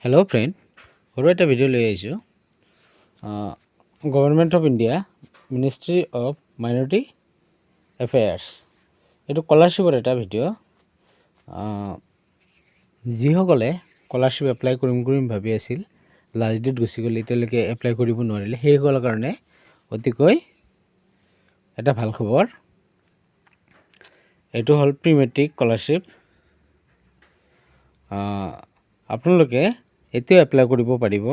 Hello friend, সৰু এটা video' লৈ আহিছোঁ। Government of India ministry of minority affairs, এইটো স্কলাৰশ্বিপৰ এটা ভিডিঅ'। যিসকলে স্কলাৰশ্বিপ এপ্লাই কৰিম ভাবি আছিল, লাষ্ট ডেট গুচি গ'ল, এতিয়ালৈকে এপ্লাই কৰিব নোৱাৰিলে, সেইসকলৰ কাৰণে অতিকৈ এটা ভাল খবৰ। এইটো হ'ল প্ৰি-মেট্ৰিক স্কলাৰশ্বিপ। আপোনালোকে এতিয়া এপ্লাই কৰিব পাৰিব।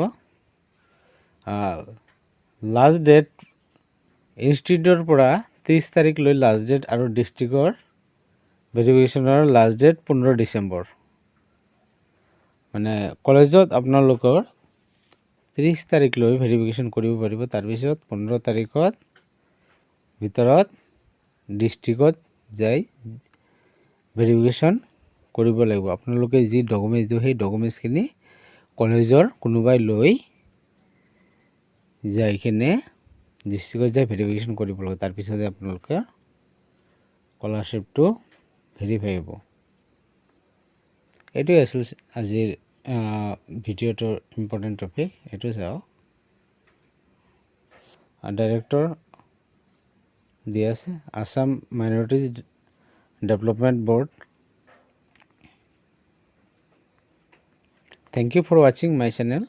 লাষ্ট ডেট ইনষ্টিটিউটৰ পৰা 30 তাৰিখলৈ লাষ্ট ডেট আৰু ডিষ্ট্ৰিক্টৰ ভেৰিফিকেশ্যনৰ লাষ্ট ডেট 15 ডিচেম্বৰ। মানে কলেজত আপোনালোকৰ 30 তাৰিখলৈ ভেৰিফিকেশ্যন কৰিব পাৰিব, তাৰপিছত 15 তাৰিখত ভিতৰত ডিষ্ট্ৰিক্টত যাই ভেৰিফিকেশ্যন কৰিব লাগিব। আপোনালোকে যি ডকুমেণ্টছ দিওঁ সেই ডকুমেণ্টছখিনি কলেজৰ কোনোবাই লৈ যাই কিনে ডিষ্ট্ৰিক্টত যাই ভেৰিফিকেশ্যন কৰিব লাগিব। তাৰপিছতে আপোনালোকে স্কলাৰশ্বিপটো ভেৰিফাই হ'ব। এইটোৱে আছিল আজিৰ ভিডিঅ'টোৰ ইম্পৰ্টেণ্ট টপিক। এইটো চাওক, ডাইৰেক্টৰ দি আছে Assam minorities development board. Thank you for watching my channel.